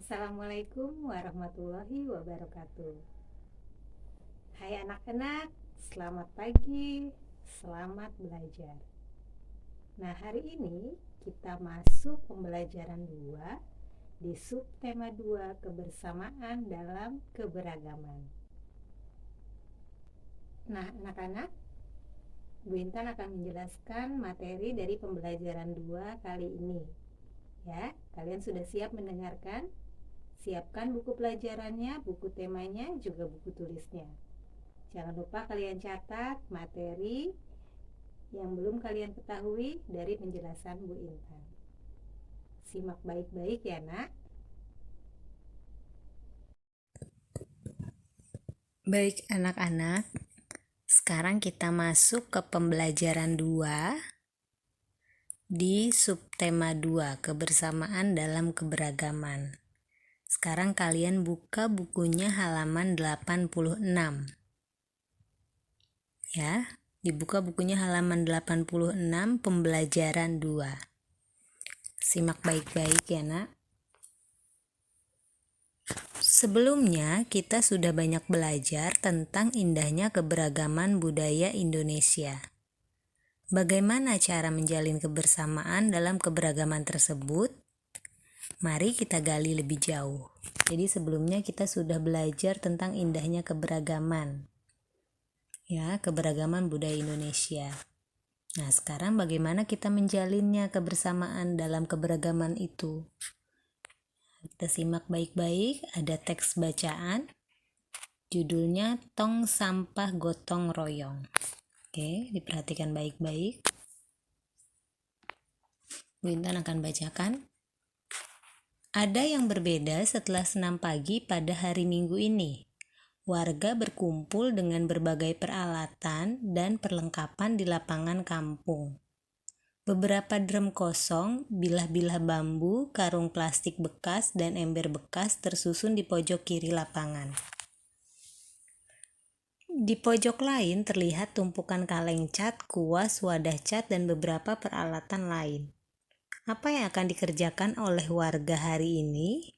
Assalamualaikum warahmatullahi wabarakatuh. Hai anak-anak, selamat pagi, selamat belajar. Nah, hari ini kita masuk pembelajaran 2 di subtema 2 kebersamaan dalam keberagaman. Nah, anak-anak, Bu Intan akan menjelaskan materi dari pembelajaran 2 kali ini. Ya, kalian sudah siap mendengarkan? Siapkan buku pelajarannya, buku temanya, juga buku tulisnya. Jangan lupa kalian catat materi yang belum kalian ketahui dari penjelasan Bu Intan. Simak baik-baik ya, Nak. Baik anak-anak, sekarang kita masuk ke pembelajaran 2 di subtema 2 kebersamaan dalam keberagaman. Sekarang kalian buka bukunya halaman 86. Ya, dibuka bukunya halaman 86 pembelajaran 2. Simak baik-baik ya, Nak. Sebelumnya, kita sudah banyak belajar tentang indahnya keberagaman budaya Indonesia. Bagaimana cara menjalin kebersamaan dalam keberagaman tersebut? Mari kita gali lebih jauh. Jadi sebelumnya kita sudah belajar tentang indahnya keberagaman. Ya, keberagaman budaya Indonesia. Nah, sekarang bagaimana kita menjalinnya kebersamaan dalam keberagaman itu? Kita simak baik-baik, ada teks bacaan. Judulnya Tong Sampah Gotong Royong. Oke, diperhatikan baik-baik. Bu Intan akan bacakan. Ada yang berbeda setelah senam pagi pada hari Minggu ini. Warga berkumpul dengan berbagai peralatan dan perlengkapan di lapangan kampung. Beberapa drum kosong, bilah-bilah bambu, karung plastik bekas, dan ember bekas tersusun di pojok kiri lapangan. Di pojok lain terlihat tumpukan kaleng cat, kuas, wadah cat, dan beberapa peralatan lain. Apa yang akan dikerjakan oleh warga hari ini?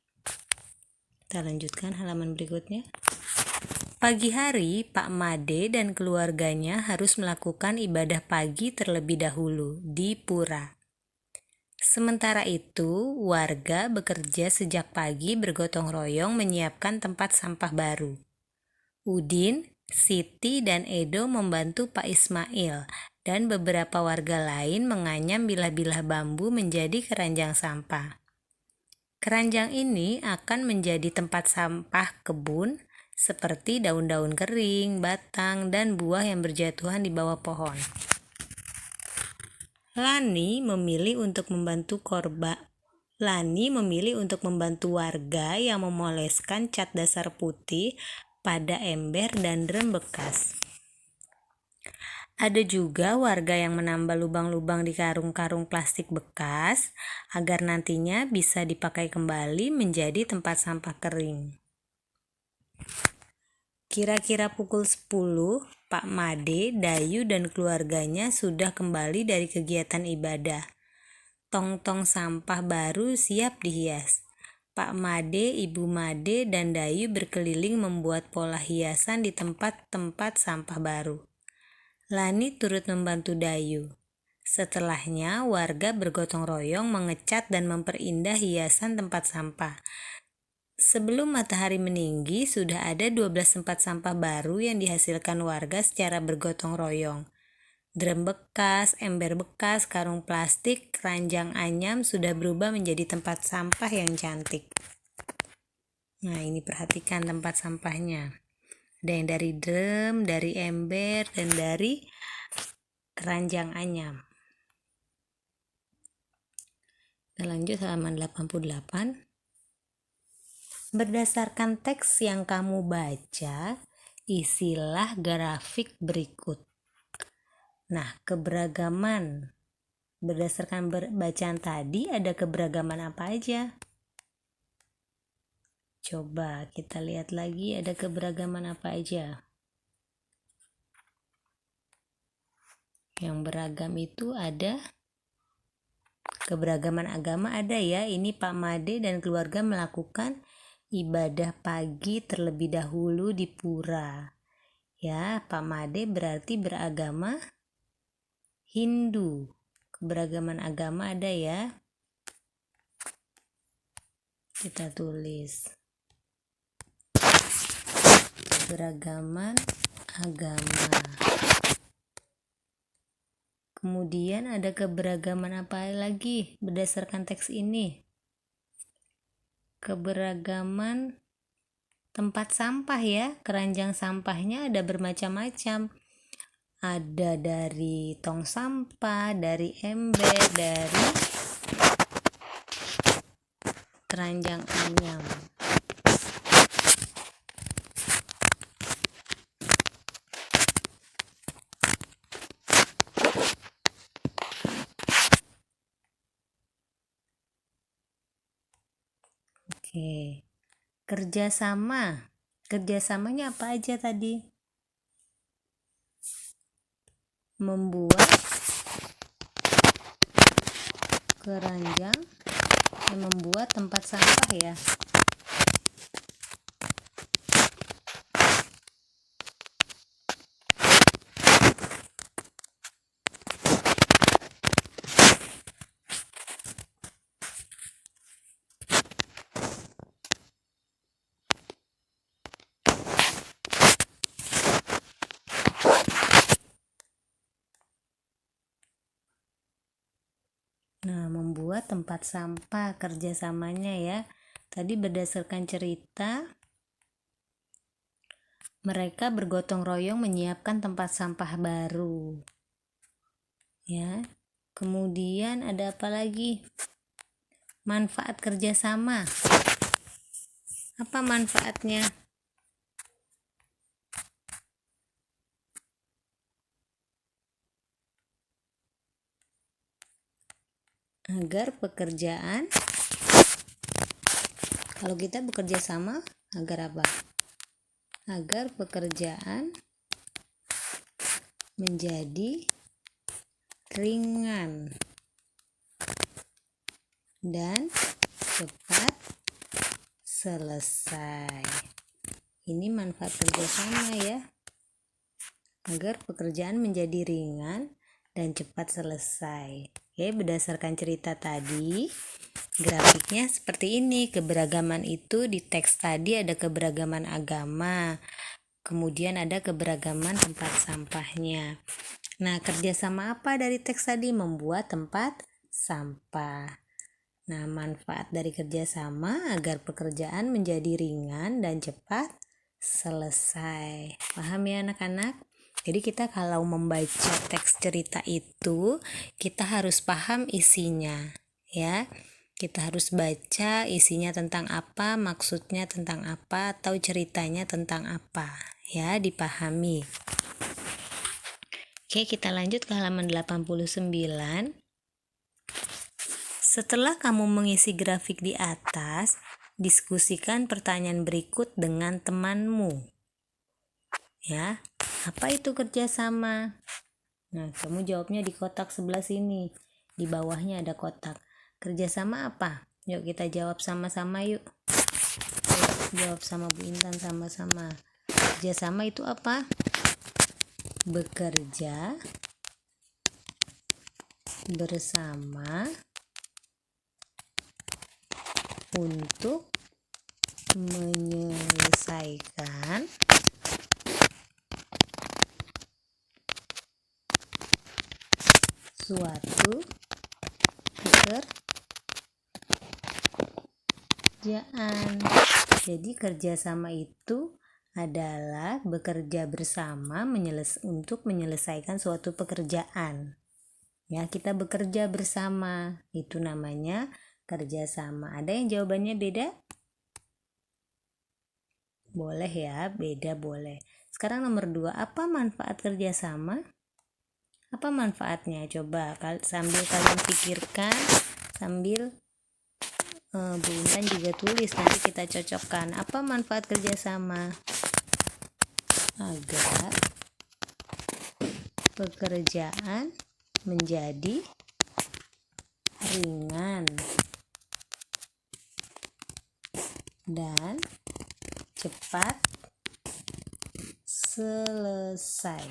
Kita lanjutkan halaman berikutnya. Pagi hari, Pak Made dan keluarganya harus melakukan ibadah pagi terlebih dahulu di pura. Sementara itu, warga bekerja sejak pagi bergotong royong menyiapkan tempat sampah baru. Udin, Siti, dan Edo membantu Pak Ismail, dan beberapa warga lain menganyam bilah-bilah bambu menjadi keranjang sampah. Keranjang ini akan menjadi tempat sampah kebun, seperti daun-daun kering, batang, dan buah yang berjatuhan di bawah pohon. Lani memilih untuk membantu warga yang memoleskan cat dasar putih pada ember dan drum bekas. Ada juga warga yang menambah lubang-lubang di karung-karung plastik bekas agar nantinya bisa dipakai kembali menjadi tempat sampah kering. Kira-kira pukul 10, Pak Made, Dayu, dan keluarganya sudah kembali dari kegiatan ibadah. Tong-tong sampah baru siap dihias. Pak Made, Ibu Made, dan Dayu berkeliling membuat pola hiasan di tempat-tempat sampah baru. Lani turut membantu Dayu. Setelahnya, warga bergotong royong mengecat dan memperindah hiasan tempat sampah. Sebelum matahari meninggi, sudah ada 12 tempat sampah baru yang dihasilkan warga secara bergotong royong. Drum bekas, ember bekas, karung plastik, keranjang anyam sudah berubah menjadi tempat sampah yang cantik. Nah, ini perhatikan tempat sampahnya. Ada yang dari drum, dari ember, dan dari keranjang anyam. Kita lanjut halaman 88. Berdasarkan teks yang kamu baca, isilah grafik berikut. Nah, keberagaman. Berdasarkan bacaan tadi, ada keberagaman apa aja? Coba kita lihat lagi, ada keberagaman apa aja? Yang beragam itu ada Keberagaman agama ada ya. Ini Pak Made dan keluarga melakukan ibadah pagi terlebih dahulu di pura. Ya, Pak Made berarti beragama Hindu. Keberagaman agama ada ya. Kita tulis. Keberagaman agama. Kemudian ada keberagaman apa lagi berdasarkan teks ini? Keberagaman tempat sampah ya. Keranjang sampahnya ada bermacam-macam. Ada dari tong sampah, dari ember, dari keranjang anyam. Oke, kerjasama. Kerjasamanya apa aja tadi? Membuat keranjang dan membuat tempat sampah ya. Nah, membuat tempat sampah kerjasamanya ya. Tadi berdasarkan cerita, mereka bergotong royong menyiapkan tempat sampah baru. Ya. Kemudian ada apa lagi? Manfaat kerjasama. Apa manfaatnya? Agar pekerjaan, kalau kita bekerja sama, agar apa? Agar pekerjaan menjadi ringan dan cepat selesai. Ini manfaat kerjasama ya. Agar pekerjaan menjadi ringan dan cepat selesai. Oke, berdasarkan cerita tadi, grafiknya seperti ini. Keberagaman itu di teks tadi ada keberagaman agama, kemudian ada keberagaman tempat sampahnya. Nah, kerjasama apa dari teks tadi? Membuat tempat sampah. Nah, manfaat dari kerjasama agar pekerjaan menjadi ringan dan cepat selesai. Paham ya anak-anak? Jadi kita kalau membaca teks cerita itu, kita harus paham isinya, ya. Kita harus baca isinya tentang apa, maksudnya tentang apa, atau ceritanya tentang apa, ya, dipahami. Oke, kita lanjut ke halaman 89. Setelah kamu mengisi grafik di atas, diskusikan pertanyaan berikut dengan temanmu. Ya, apa itu kerjasama? Nah, kamu jawabnya di kotak sebelah sini. Di bawahnya ada kotak. Kerjasama apa? Yuk kita jawab sama-sama yuk. Jawab sama Bu Intan sama-sama. Kerjasama itu apa? Bekerja bersama untuk menyelesaikan suatu pekerjaan. Jadi kerjasama itu adalah bekerja bersama untuk menyelesaikan suatu pekerjaan. Ya, kita bekerja bersama, itu namanya kerjasama. Ada yang jawabannya beda? Boleh ya, beda boleh. Sekarang nomor 2, apa manfaat kerjasama? Apa manfaatnya? Coba sambil kalian pikirkan, sambil Bu Intan juga tulis, nanti kita cocokkan. Apa manfaat kerjasama? Agar pekerjaan menjadi ringan, dan cepat selesai.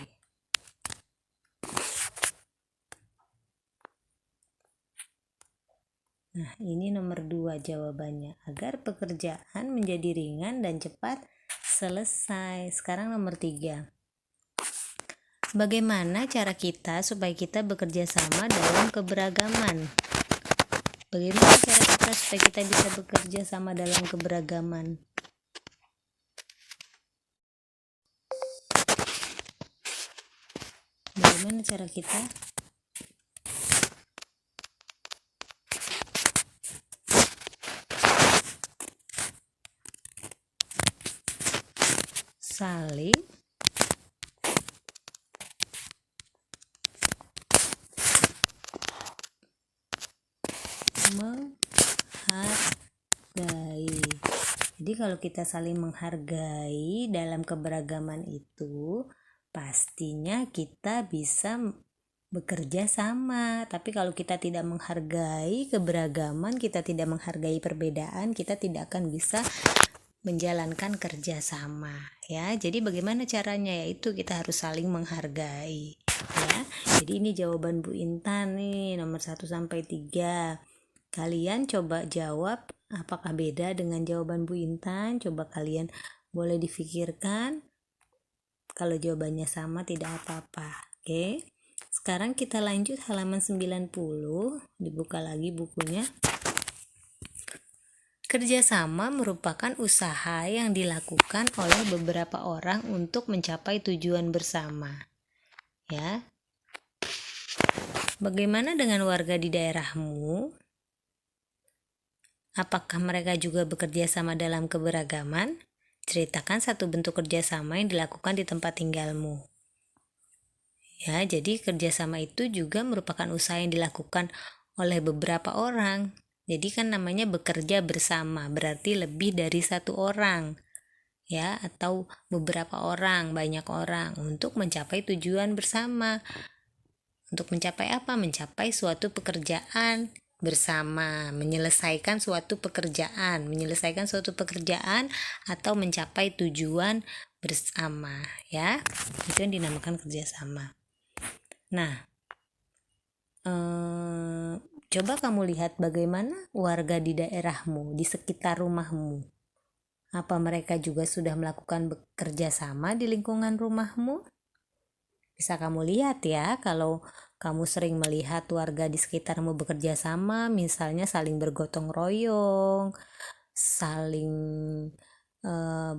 Nah, ini nomor 2 jawabannya. Agar pekerjaan menjadi ringan dan cepat selesai. Sekarang nomor 3. Bagaimana cara kita supaya kita bekerja sama dalam keberagaman? Bagaimana cara kita supaya kita bisa bekerja sama dalam keberagaman? Bagaimana cara kita? Saling menghargai. Jadi kalau kita saling menghargai dalam keberagaman itu, pastinya kita bisa bekerja sama. Tapi kalau kita tidak menghargai keberagaman, kita tidak menghargai perbedaan, kita tidak akan bisa menjalankan kerja sama, ya. Jadi bagaimana caranya? Yaitu kita harus saling menghargai, ya. Jadi ini jawaban Bu Intan nih, nomor 1 sampai 3. Kalian coba jawab apakah beda dengan jawaban Bu Intan? Coba kalian boleh difikirkan. Kalau jawabannya sama tidak apa-apa. Oke. Sekarang kita lanjut halaman 90. Dibuka lagi bukunya. Kerjasama merupakan usaha yang dilakukan oleh beberapa orang untuk mencapai tujuan bersama. Ya. Bagaimana dengan warga di daerahmu? Apakah mereka juga bekerja sama dalam keberagaman? Ceritakan satu bentuk kerjasama yang dilakukan di tempat tinggalmu. Ya, jadi kerjasama itu juga merupakan usaha yang dilakukan oleh beberapa orang. Jadi kan namanya bekerja bersama, berarti lebih dari satu orang, ya, atau beberapa orang, banyak orang untuk mencapai tujuan bersama. Untuk mencapai apa? Mencapai suatu pekerjaan bersama, menyelesaikan suatu pekerjaan atau mencapai tujuan bersama, ya. Itu yang dinamakan kerjasama. Nah, coba kamu lihat bagaimana warga di daerahmu, di sekitar rumahmu. Apa mereka juga sudah melakukan bekerja sama di lingkungan rumahmu? Bisa kamu lihat ya, kalau kamu sering melihat warga di sekitarmu bekerja sama, misalnya saling bergotong royong, saling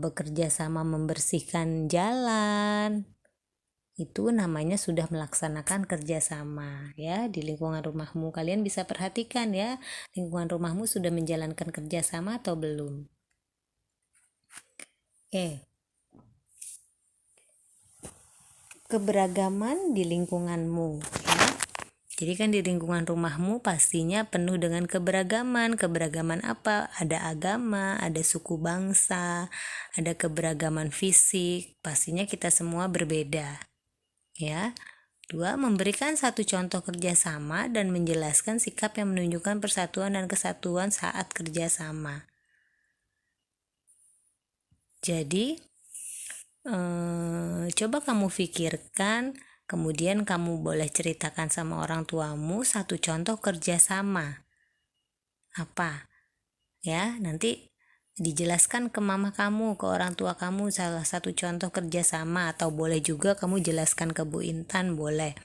bekerja sama membersihkan jalan, itu namanya sudah melaksanakan kerjasama, ya. Di lingkungan rumahmu kalian bisa perhatikan ya, lingkungan rumahmu sudah menjalankan kerjasama atau belum. Keberagaman di lingkunganmu, ya. Jadi kan di lingkungan rumahmu pastinya penuh dengan keberagaman. Keberagaman apa? Ada agama, ada suku bangsa, ada keberagaman fisik. Pastinya kita semua berbeda, ya. 2. Memberikan satu contoh kerjasama dan menjelaskan sikap yang menunjukkan persatuan dan kesatuan saat kerjasama. Jadi, coba kamu pikirkan, kemudian kamu boleh ceritakan sama orang tuamu satu contoh kerjasama. Apa? Ya, nanti dijelaskan ke mama kamu, ke orang tua kamu salah satu contoh kerjasama, atau boleh juga kamu jelaskan ke Bu Intan, boleh.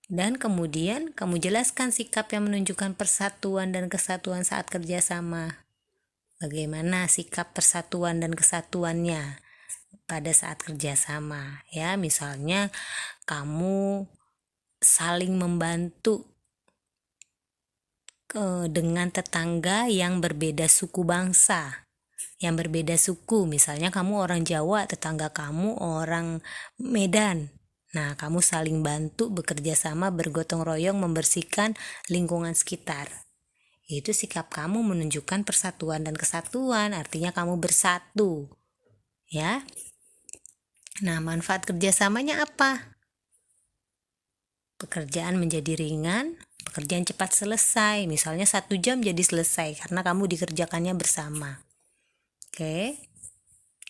Dan kemudian kamu jelaskan sikap yang menunjukkan persatuan dan kesatuan saat kerjasama. Bagaimana sikap persatuan dan kesatuannya pada saat kerjasama, ya. Misalnya kamu saling membantu dengan tetangga yang berbeda suku bangsa, yang berbeda suku. Misalnya kamu orang Jawa, tetangga kamu orang Medan. Nah, kamu saling bantu, bekerja sama, bergotong royong membersihkan lingkungan sekitar. Itu sikap kamu menunjukkan persatuan dan kesatuan, artinya kamu bersatu, ya. Nah, manfaat kerjasamanya apa? Pekerjaan menjadi ringan, Pekerjaan cepat selesai, misalnya 1 jam jadi selesai karena kamu dikerjakannya bersama. Oke,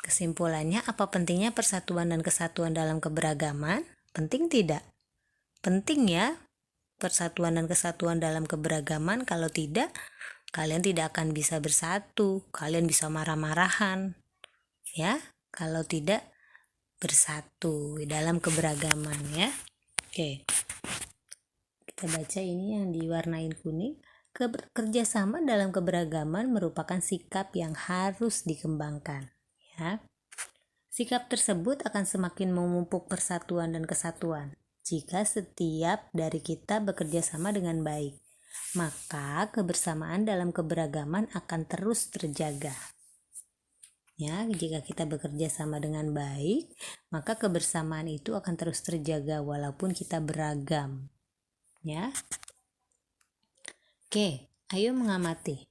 kesimpulannya apa pentingnya persatuan dan kesatuan dalam keberagaman? Penting tidak? Penting ya, persatuan dan kesatuan dalam keberagaman. Kalau tidak, kalian tidak akan bisa bersatu. Kalian bisa marah-marahan, ya, kalau tidak bersatu dalam keberagaman, ya. Oke, kita baca ini yang diwarnain kuning. Kerjasama dalam keberagaman merupakan sikap yang harus dikembangkan, ya. Sikap tersebut akan semakin memupuk persatuan dan kesatuan jika setiap dari kita bekerja sama dengan baik. Maka kebersamaan dalam keberagaman akan terus terjaga. Ya, jika kita bekerja sama dengan baik, maka kebersamaan itu akan terus terjaga walaupun kita beragam. Ya. Oke, ayo mengamati.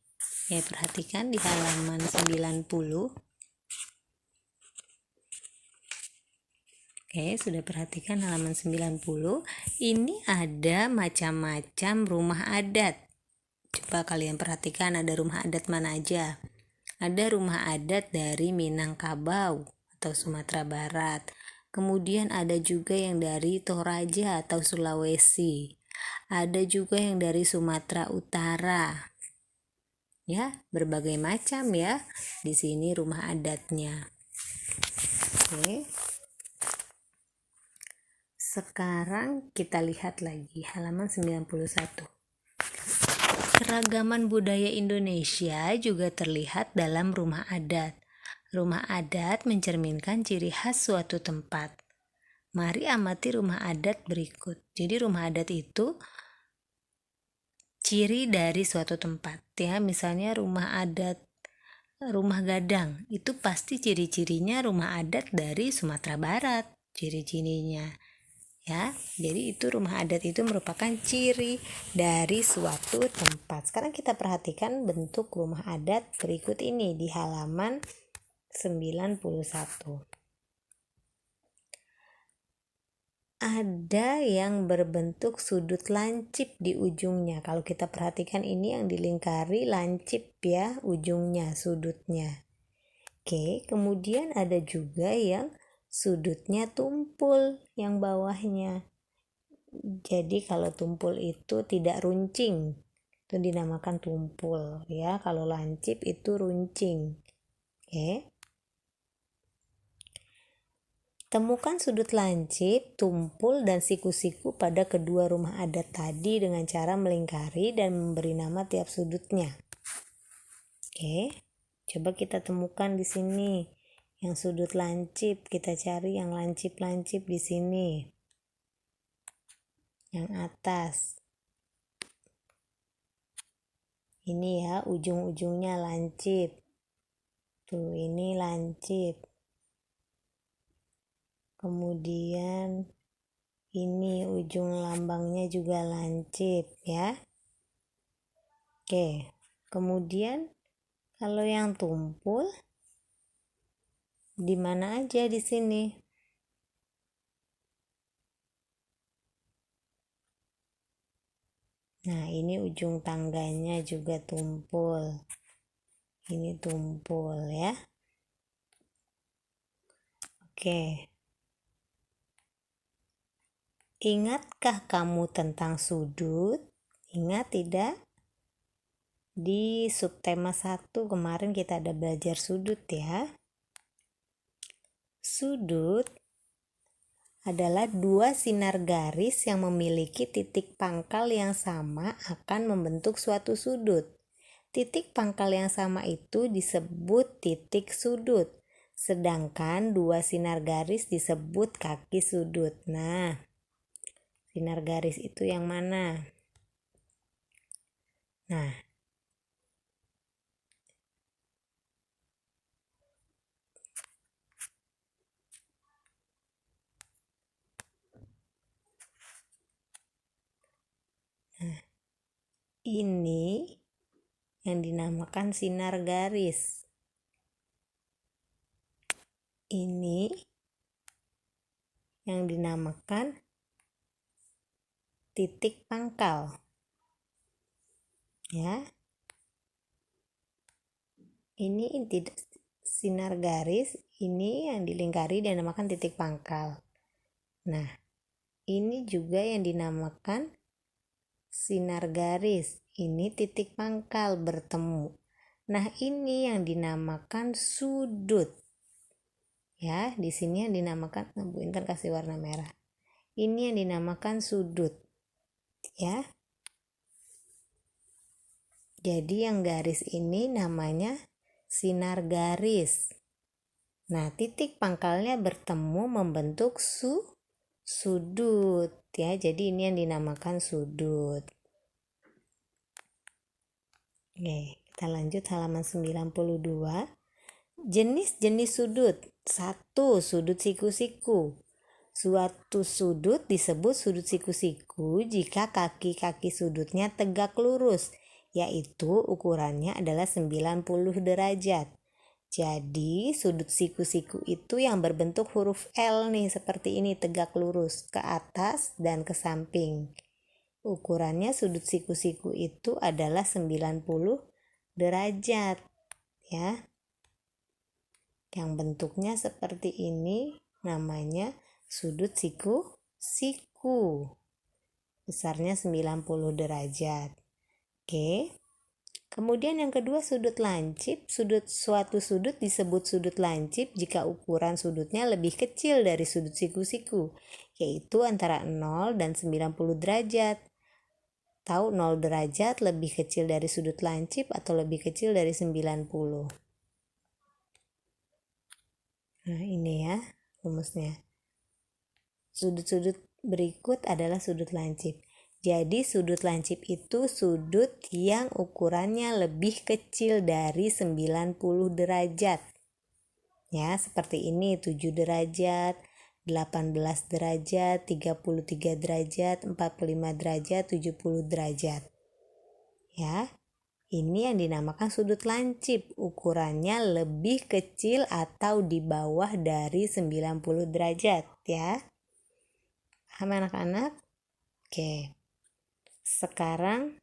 Ya, perhatikan di halaman 90. Oke, sudah perhatikan halaman 90. Ini ada macam-macam rumah adat. Coba kalian perhatikan ada rumah adat mana aja. Ada rumah adat dari Minangkabau atau Sumatera Barat. Kemudian ada juga yang dari Toraja atau Sulawesi. Ada juga yang dari Sumatera Utara. Ya, berbagai macam ya. Di sini rumah adatnya. Oke. Sekarang kita lihat lagi halaman 91. Keragaman budaya Indonesia juga terlihat dalam rumah adat. Rumah adat mencerminkan ciri khas suatu tempat. Mari amati rumah adat berikut. Jadi rumah adat itu ciri dari suatu tempat, ya. Misalnya rumah adat Rumah Gadang itu pasti ciri-cirinya rumah adat dari Sumatera Barat. Ciri-cirinya, ya. Jadi itu rumah adat itu merupakan ciri dari suatu tempat. Sekarang kita perhatikan bentuk rumah adat berikut ini di halaman 91. Ada yang berbentuk sudut lancip di ujungnya. Kalau kita perhatikan ini yang dilingkari lancip ya, ujungnya, sudutnya. Oke, kemudian ada juga yang sudutnya tumpul yang bawahnya. Jadi kalau tumpul itu tidak runcing, itu dinamakan tumpul ya. Kalau lancip itu runcing. Oke. Temukan sudut lancip, tumpul, dan siku-siku pada kedua rumah adat tadi dengan cara melingkari dan memberi nama tiap sudutnya. Oke, coba kita temukan di sini. Yang sudut lancip, kita cari yang lancip-lancip di sini. Yang atas. Ini ya, ujung-ujungnya lancip. Tuh, ini lancip. Kemudian ini ujung lambangnya juga lancip ya. Oke, kemudian kalau yang tumpul di mana aja di sini? Nah, ini ujung tangganya juga tumpul. Ini tumpul ya. Oke. Ingatkah kamu tentang sudut? Ingat tidak? Di subtema 1 kemarin kita ada belajar sudut ya. Sudut adalah dua sinar garis yang memiliki titik pangkal yang sama akan membentuk suatu sudut. Titik pangkal yang sama itu disebut titik sudut, sedangkan dua sinar garis disebut kaki sudut. Nah, sinar garis itu yang mana? Nah, ini yang dinamakan sinar garis. Ini yang dinamakan titik pangkal. ya. Ini tidak sinar garis, ini yang dilingkari dinamakan titik pangkal. Nah, ini juga yang dinamakan sinar garis, ini titik pangkal bertemu. Nah, ini yang dinamakan sudut. Ya, di sini yang dinamakan, Bu Intan kasih warna merah. Ini yang dinamakan sudut. Ya. Jadi yang garis ini namanya sinar garis. Nah, titik pangkalnya bertemu membentuk sudut ya. Jadi ini yang dinamakan sudut. Oke, kita lanjut halaman 92. Jenis-jenis sudut. 1. Sudut siku-siku. Suatu sudut disebut sudut siku-siku jika kaki-kaki sudutnya tegak lurus, yaitu ukurannya adalah 90 derajat. Jadi sudut siku-siku itu yang berbentuk huruf L nih, seperti ini, tegak lurus ke atas dan ke samping. Ukurannya sudut siku-siku itu adalah 90 derajat ya. Yang bentuknya seperti ini namanya sudut siku-siku. Besarnya 90 derajat. Oke. Kemudian yang kedua sudut lancip. Suatu sudut disebut sudut lancip jika ukuran sudutnya lebih kecil dari sudut siku-siku, yaitu antara 0 dan 90 derajat. Tahu 0 derajat lebih kecil dari sudut lancip atau lebih kecil dari 90? Nah, ini ya rumusnya. Sudut-sudut berikut adalah sudut lancip. Jadi sudut lancip itu sudut yang ukurannya lebih kecil dari 90 derajat. Ya, seperti ini 7 derajat, 18 derajat, 33 derajat, 45 derajat, 70 derajat. Ya. Ini yang dinamakan sudut lancip, ukurannya lebih kecil atau di bawah dari 90 derajat ya. Paham anak-anak? Oke. Sekarang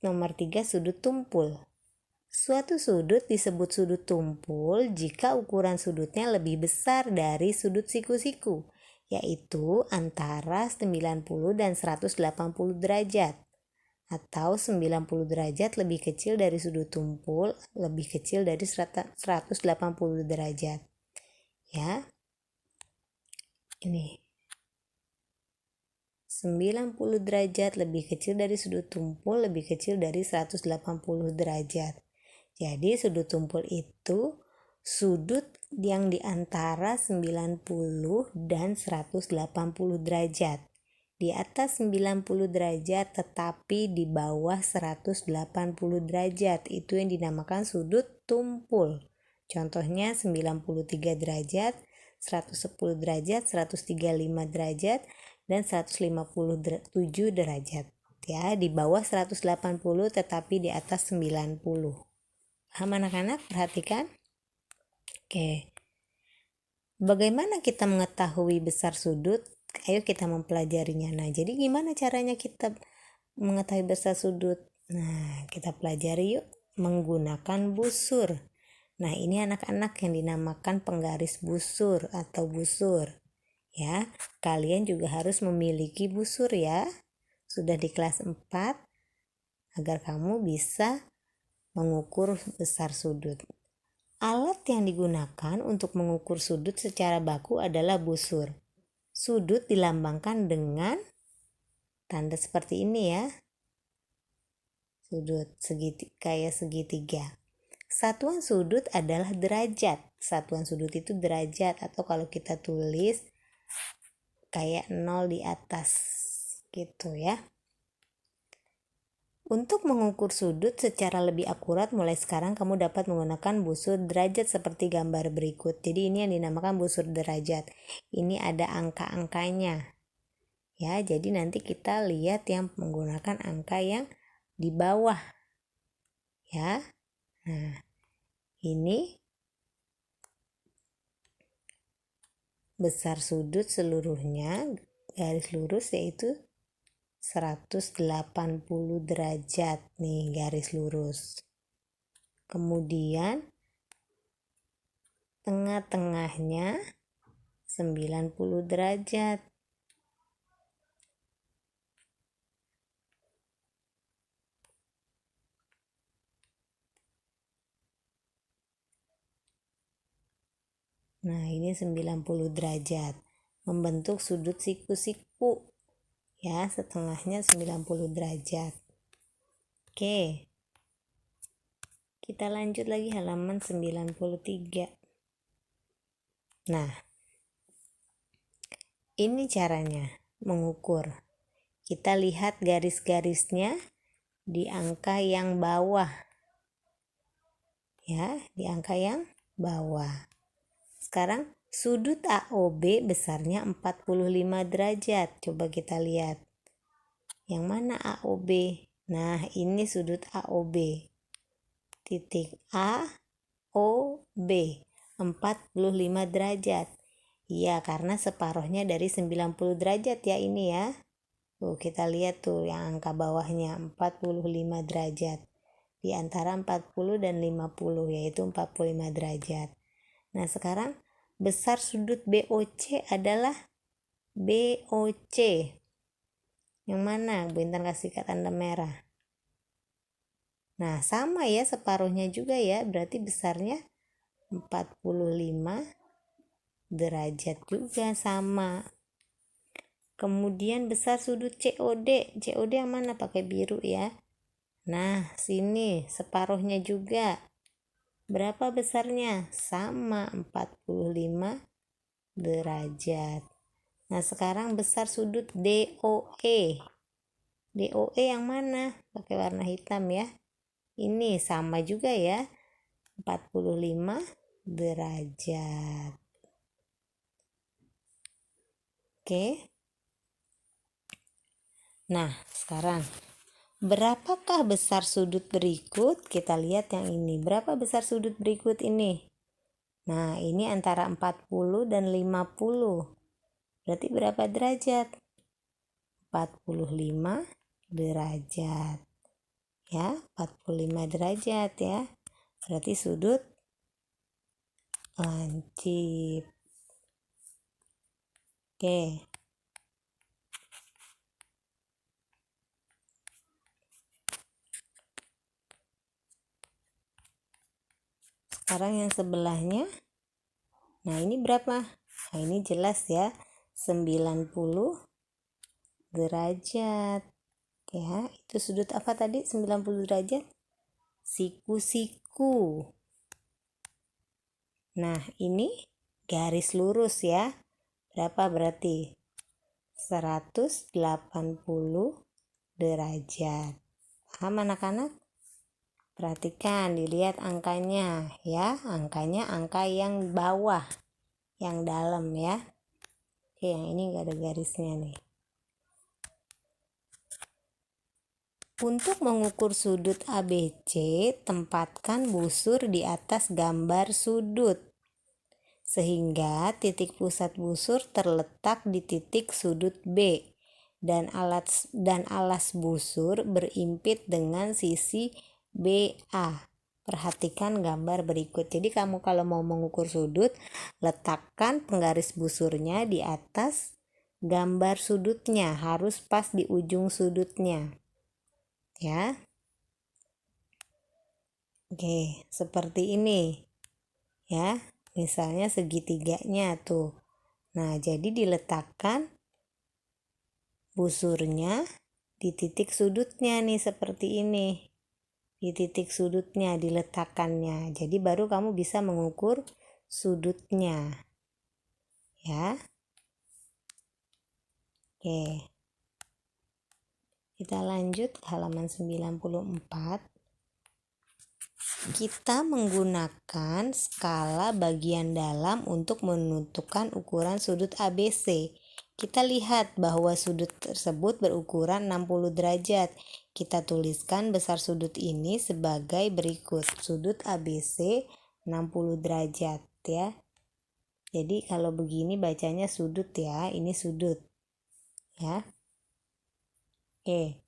nomor 3 sudut tumpul. Suatu sudut disebut sudut tumpul jika ukuran sudutnya lebih besar dari sudut siku-siku, yaitu antara 90 dan 180 derajat. Atau 90 derajat lebih kecil dari sudut tumpul, lebih kecil dari 180 derajat. Ya. Ini. 90 derajat lebih kecil dari sudut tumpul, lebih kecil dari 180 derajat. Jadi sudut tumpul itu sudut yang di antara 90 dan 180 derajat. Di atas 90 derajat tetapi di bawah 180 derajat, itu yang dinamakan sudut tumpul. Contohnya 93 derajat, 110 derajat, 135 derajat, dan 157 derajat. Ya, di bawah 180 tetapi di atas 90. Paham anak-anak? Perhatikan. Oke. Bagaimana kita mengetahui besar sudut? Ayo kita mempelajarinya. Nah, jadi gimana caranya kita mengetahui besar sudut? Nah, kita pelajari yuk menggunakan busur. Nah, ini anak-anak yang dinamakan penggaris busur atau busur. Ya, kalian juga harus memiliki busur ya. Sudah di kelas 4 agar kamu bisa mengukur besar sudut. Alat yang digunakan untuk mengukur sudut secara baku adalah busur. Sudut dilambangkan dengan tanda seperti ini ya. Sudut kayak segitiga. Satuan sudut adalah derajat. Satuan sudut itu derajat, atau kalau kita tulis kayak 0 di atas gitu ya. Untuk mengukur sudut secara lebih akurat, mulai sekarang kamu dapat menggunakan busur derajat seperti gambar berikut. Jadi ini yang dinamakan busur derajat. Ini ada angka-angkanya. Ya, jadi nanti kita lihat yang menggunakan angka yang di bawah. Ya. Nah, ini besar sudut seluruhnya garis lurus yaitu 180 derajat nih garis lurus. Kemudian tengah-tengahnya 90 derajat. Nah, ini 90 derajat. Membentuk sudut siku-siku. Ya, setengahnya 90 derajat. Oke. Kita lanjut lagi halaman 93. Nah, ini caranya mengukur. Kita lihat garis-garisnya di angka yang bawah. Ya, di angka yang bawah. Sekarang sudut AOB besarnya 45 derajat. Coba kita lihat. Yang mana AOB? Nah, ini sudut AOB. Titik AOB 45 derajat. Iya, karena separuhnya dari 90 derajat ya ini ya. Tuh, kita lihat tuh yang angka bawahnya 45 derajat. Di antara 40 dan 50 yaitu 45 derajat. Nah, sekarang besar sudut BOC adalah BOC. Yang mana? Bu Intan kasih tanda merah. Nah, sama ya separuhnya juga ya. Berarti besarnya 45 derajat juga sama. Kemudian besar sudut COD. COD yang mana? Pakai biru ya. Nah, sini separuhnya juga. Berapa besarnya? Sama 45 derajat. Nah, sekarang besar sudut DOE. DOE yang mana? Pakai warna hitam ya. Ini sama juga ya. 45 derajat. Oke. Nah, sekarang berapakah besar sudut berikut? Kita lihat yang ini. Berapa besar sudut berikut ini? Nah, ini antara 40 dan 50. Berarti berapa derajat? 45 derajat. Ya, 45 derajat ya. Berarti sudut lancip. Oke. Sekarang yang sebelahnya. Nah, ini berapa? Nah, ini jelas ya. 90 derajat. Ya, itu sudut apa tadi? 90 derajat. Siku-siku. Nah, ini garis lurus ya. Berapa berarti? 180 derajat. Paham anak-anak? Perhatikan, dilihat angkanya ya. Angkanya angka yang bawah, yang dalam ya. Oke, yang ini nggak ada garisnya nih. Untuk mengukur sudut ABC, tempatkan busur di atas gambar sudut. Sehingga titik pusat busur terletak di titik sudut B dan alas busur berimpit dengan sisi BA. Perhatikan gambar berikut. Jadi kamu kalau mau mengukur sudut, letakkan penggaris busurnya di atas gambar sudutnya, harus pas di ujung sudutnya. Ya. Oke, seperti ini. Ya, misalnya segitiganya tuh. Nah, jadi diletakkan busurnya di titik sudutnya nih seperti ini. Di titik sudutnya diletakkannya. Jadi baru kamu bisa mengukur sudutnya. Ya. Oke. Kita lanjut ke halaman 94. Kita menggunakan skala bagian dalam untuk menentukan ukuran sudut ABC. Kita lihat bahwa sudut tersebut berukuran 60 derajat. Kita tuliskan besar sudut ini sebagai berikut. Sudut ABC 60 derajat ya. Jadi kalau begini bacanya sudut ya, ini sudut. Ya. Oke.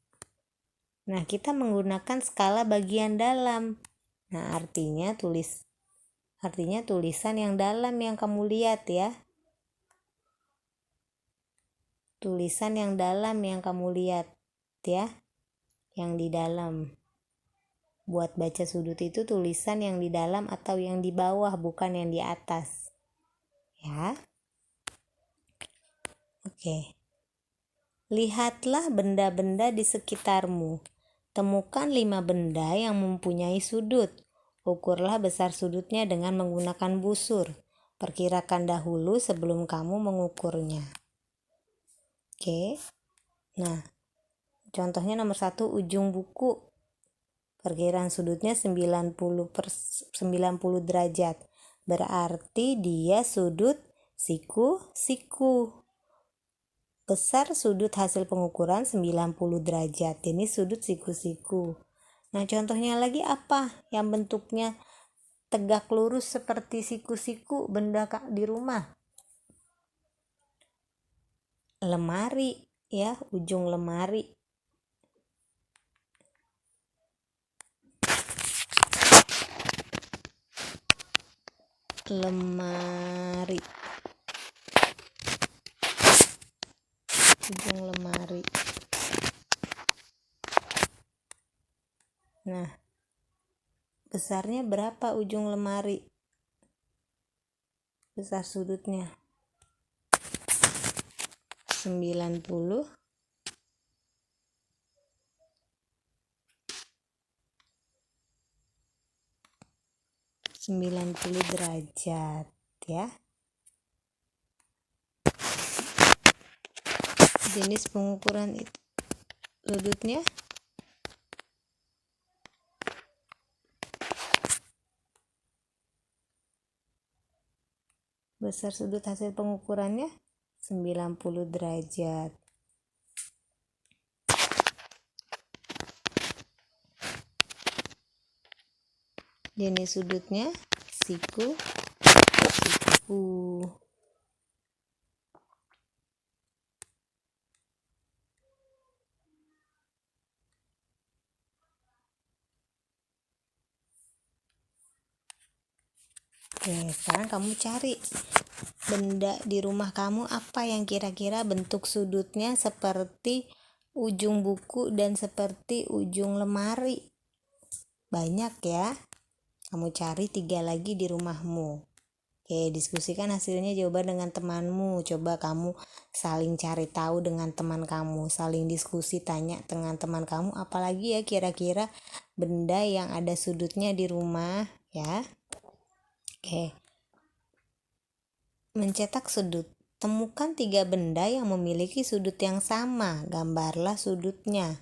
Nah, kita menggunakan skala bagian dalam. Nah, artinya tulisan yang dalam yang kamu lihat ya. Tulisan yang dalam yang kamu lihat ya. Yang di dalam. Buat baca sudut itu tulisan yang di dalam atau yang di bawah, bukan yang di atas. Ya. Oke. Lihatlah benda-benda di sekitarmu. Temukan 5 benda yang mempunyai sudut. Ukurlah besar sudutnya dengan menggunakan busur. Perkirakan dahulu sebelum kamu mengukurnya. Oke. Nah, contohnya nomor 1, ujung buku. Perkiraan sudutnya 90 derajat. Berarti dia sudut siku-siku. Besar sudut hasil pengukuran 90 derajat. Ini sudut siku-siku. Nah, contohnya lagi apa yang bentuknya tegak lurus seperti siku-siku benda di rumah? Lemari ya, ujung lemari. Lemari. Ujung lemari. Nah, besarnya berapa ujung lemari? Besar sudutnya 90 derajat ya. Jenis pengukuran itu sudutnya besar sudut hasil pengukurannya 90 derajat. Jenis sudutnya siku-siku. Oke, sekarang kamu cari benda di rumah kamu apa yang kira-kira bentuk sudutnya seperti ujung buku dan seperti ujung lemari. Banyak ya. Kamu cari 3 lagi di rumahmu. Oke, diskusikan hasilnya jawaban dengan temanmu. Coba kamu saling cari tahu dengan teman kamu, saling diskusi, tanya dengan teman kamu apalagi ya kira-kira benda yang ada sudutnya di rumah ya. Oke. Mencetak sudut. Temukan 3 benda yang memiliki sudut yang sama. Gambarlah sudutnya.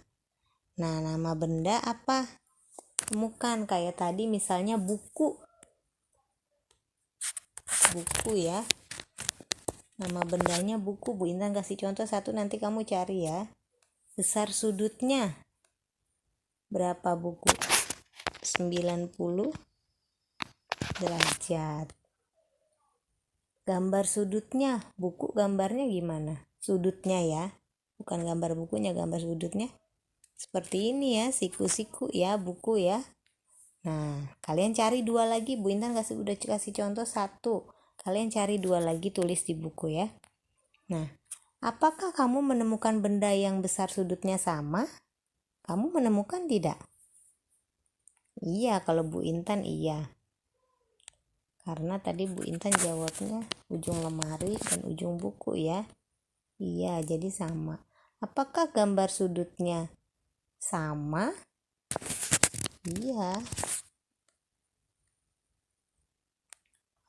Nah, nama benda apa? Temukan kayak tadi misalnya buku. Buku ya. Nama bendanya buku. Bu Intan kasih contoh 1, nanti kamu cari ya. Besar sudutnya berapa buku? 90 derajat. Gambar sudutnya, buku gambarnya gimana? Sudutnya ya, bukan gambar bukunya, gambar sudutnya seperti ini ya, siku-siku ya, buku ya. Nah, kalian cari 2 lagi. Bu Intan udah kasih contoh 1. Kalian cari 2 lagi, tulis di buku ya. Nah, apakah kamu menemukan benda yang besar sudutnya sama? Kamu menemukan tidak? Iya, kalau Bu Intan iya. Karena tadi Bu Intan jawabnya ujung lemari dan ujung buku ya. Iya, jadi sama. Apakah gambar sudutnya sama? Iya.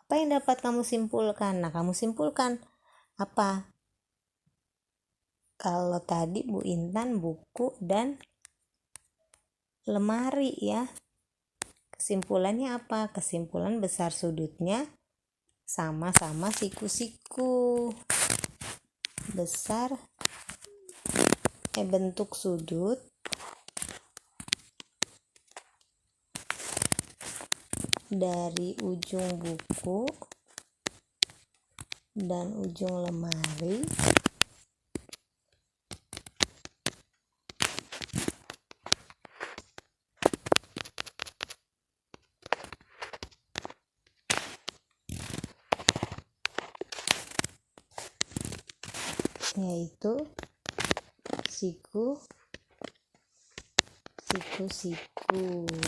Apa yang dapat kamu simpulkan? Nah, kamu simpulkan apa? Kalau tadi Bu Intan buku dan lemari ya. Kesimpulannya apa? Kesimpulan besar sudutnya sama-sama siku-siku. Bentuk sudut dari ujung buku dan ujung lemari yaitu siku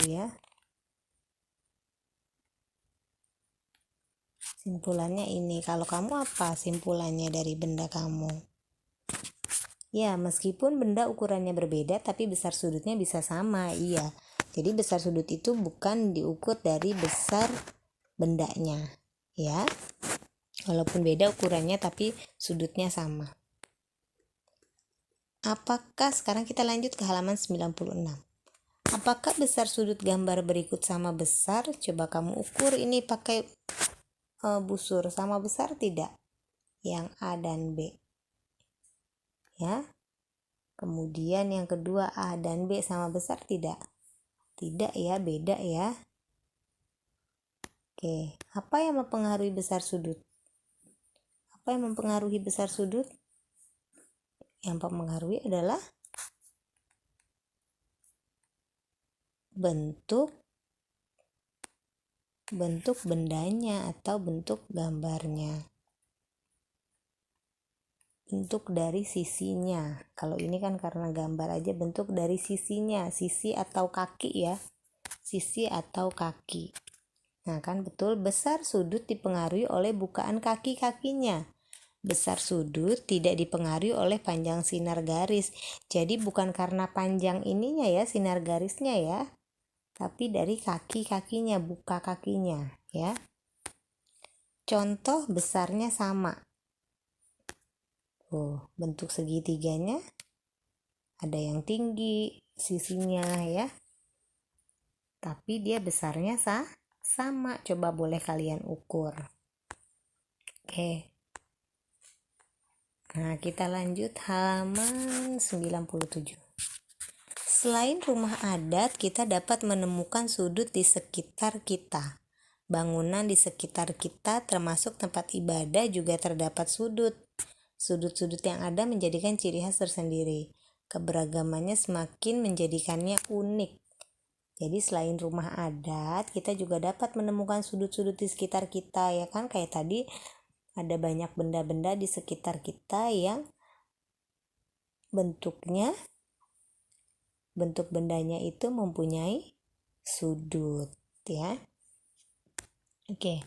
ya. Simpulannya ini. Kalau kamu apa simpulannya dari benda kamu? Ya, meskipun benda ukurannya berbeda tapi besar sudutnya bisa sama. Iya. Jadi besar sudut itu bukan diukur dari besar bendanya, ya. Walaupun beda ukurannya tapi sudutnya sama. Apakah sekarang kita lanjut ke halaman 96. Apakah besar sudut gambar berikut sama besar? Coba kamu ukur ini pakai busur. Sama besar tidak? Yang A dan B. Ya. Kemudian yang kedua A dan B sama besar tidak? Tidak ya, beda ya. Oke, apa yang mempengaruhi besar sudut? Apa yang mempengaruhi besar sudut? Yang mempengaruhi adalah bentuk bendanya atau bentuk gambarnya. Bentuk dari sisinya. Kalau ini kan karena gambar aja, bentuk dari sisinya, sisi atau kaki ya. Sisi atau kaki. Nah kan betul, besar sudut dipengaruhi oleh bukaan kaki-kakinya. Besar sudut tidak dipengaruhi oleh panjang sinar garis. Jadi bukan karena panjang ininya ya, sinar garisnya ya, tapi dari kaki-kakinya, buka kakinya ya. Contoh besarnya sama. Bentuk segitiganya ada yang tinggi sisinya ya, tapi dia besarnya sama. Coba boleh kalian ukur. Oke. Nah, kita lanjut halaman 97. Selain rumah adat, kita dapat menemukan sudut di sekitar kita. Bangunan di sekitar kita termasuk tempat ibadah juga terdapat sudut. Sudut-sudut yang ada menjadikan ciri khas tersendiri. Keberagamannya semakin menjadikannya unik. Jadi selain rumah adat, kita juga dapat menemukan sudut-sudut di sekitar kita ya kan. Kayak tadi ada banyak benda-benda di sekitar kita yang bentuk bendanya itu mempunyai sudut ya. Oke.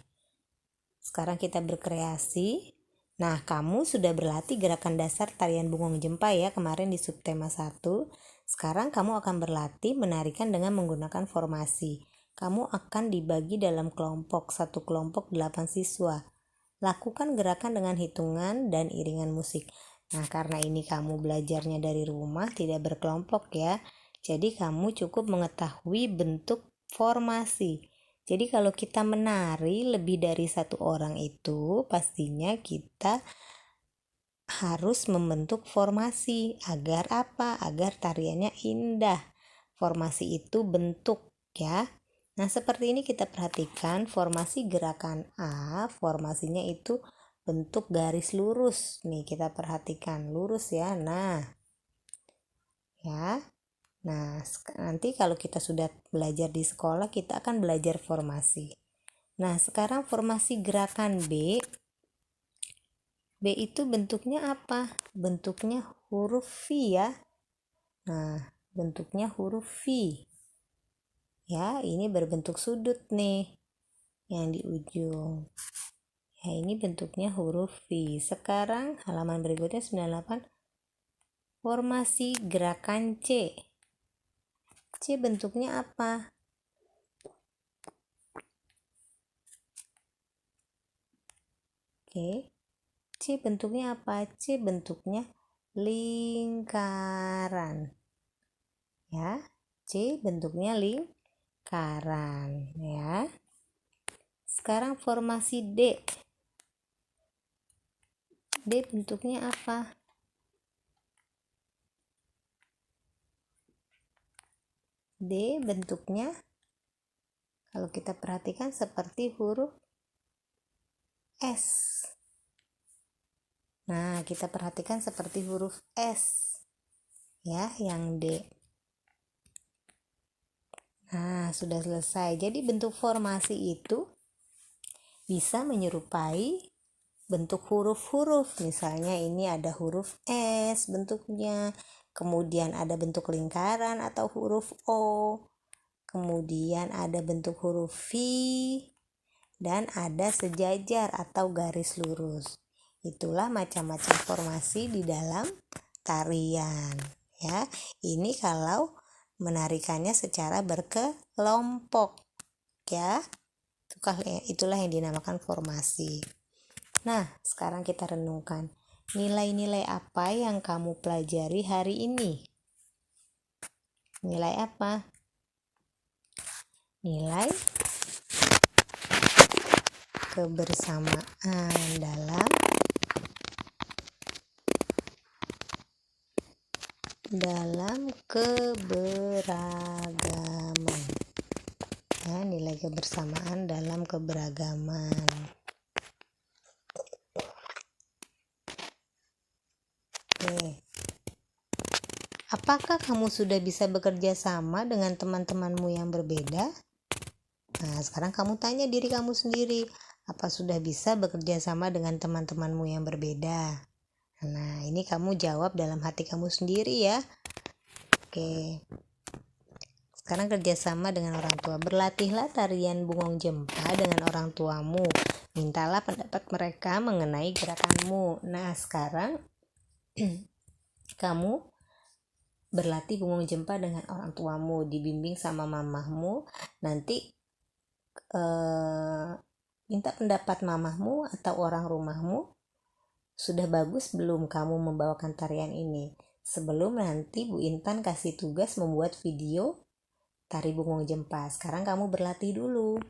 Sekarang kita berkreasi. Nah, kamu sudah berlatih gerakan dasar tarian Bungong Jempa ya kemarin di subtema 1. Sekarang kamu akan berlatih menarikan dengan menggunakan formasi. Kamu akan dibagi dalam kelompok, satu kelompok 8 siswa. Lakukan gerakan dengan hitungan dan iringan musik. Nah, karena ini kamu belajarnya dari rumah, tidak berkelompok ya. Jadi kamu cukup mengetahui bentuk formasi. Jadi kalau kita menari lebih dari satu orang itu, pastinya kita harus membentuk formasi. Agar apa? Agar tariannya indah. Formasi itu bentuk ya. Nah, seperti ini kita perhatikan formasi gerakan A, formasinya itu bentuk garis lurus. Nih, kita perhatikan lurus ya. Nah, ya. Nah, nanti kalau kita sudah belajar di sekolah, kita akan belajar formasi. Nah, sekarang formasi gerakan B. B itu bentuknya apa? Bentuknya huruf V ya. Nah, bentuknya huruf V. Ya, ini berbentuk sudut nih. Yang di ujung. Ya, ini bentuknya huruf V. Sekarang halaman berikutnya 98. Formasi gerakan C. C bentuknya apa? Oke. C bentuknya apa? C bentuknya lingkaran. Ya. C bentuknya lingkaran ya. Sekarang formasi D. D bentuknya apa? D bentuknya kalau kita perhatikan seperti huruf S. Nah, kita perhatikan seperti huruf S. Ya, yang D. Nah, sudah selesai. Jadi bentuk formasi itu bisa menyerupai bentuk huruf-huruf. Misalnya ini ada huruf S bentuknya, kemudian ada bentuk lingkaran atau huruf O, kemudian ada bentuk huruf V, dan ada sejajar atau garis lurus. Itulah macam-macam formasi di dalam tarian, ya. Ini kalau menarikannya secara berkelompok, ya. Itulah yang dinamakan formasi. Nah, sekarang kita renungkan. Nilai-nilai apa yang kamu pelajari hari ini? Nilai apa? Nilai kebersamaan dalam keberagaman. Ya, nilai kebersamaan dalam keberagaman. Oke. Apakah kamu sudah bisa bekerja sama dengan teman-temanmu yang berbeda? Nah, sekarang kamu tanya diri kamu sendiri, apa sudah bisa bekerja sama dengan teman-temanmu yang berbeda? Nah, ini kamu jawab dalam hati kamu sendiri ya. Oke. Sekarang kerjasama dengan orang tua. Berlatihlah tarian bungong jempa dengan orang tuamu. Mintalah pendapat mereka mengenai gerakanmu. Nah, sekarang kamu berlatih bungong jempa dengan orang tuamu, dibimbing sama mamahmu. Nanti minta pendapat mamahmu atau orang rumahmu, sudah bagus belum kamu membawakan tarian ini? Sebelum nanti Bu Intan kasih tugas membuat video tari bungong jempa. Sekarang kamu berlatih dulu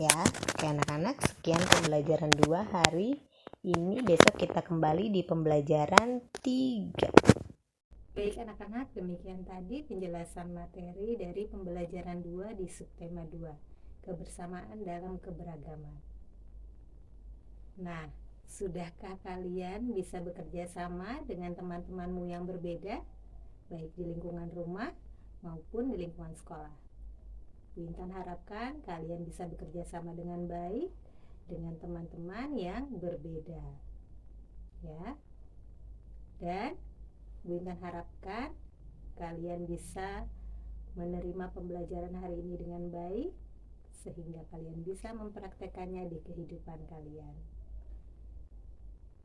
ya. Oke anak-anak, sekian pembelajaran 2 hari ini. Besok kita kembali di pembelajaran 3. Baik anak-anak, demikian tadi penjelasan materi dari pembelajaran 2 di subtema 2, kebersamaan dalam keberagaman. Nah, sudahkah kalian bisa bekerja sama dengan teman-temanmu yang berbeda, baik di lingkungan rumah maupun di lingkungan sekolah? Bu Intan harapkan kalian bisa bekerja sama dengan baik dengan teman-teman yang berbeda, ya. Dan Bu Intan harapkan kalian bisa menerima pembelajaran hari ini dengan baik, sehingga kalian bisa mempraktekannya di kehidupan kalian.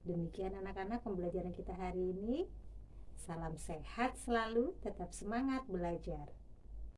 Demikian anak-anak pembelajaran kita hari ini. Salam sehat selalu, tetap semangat belajar.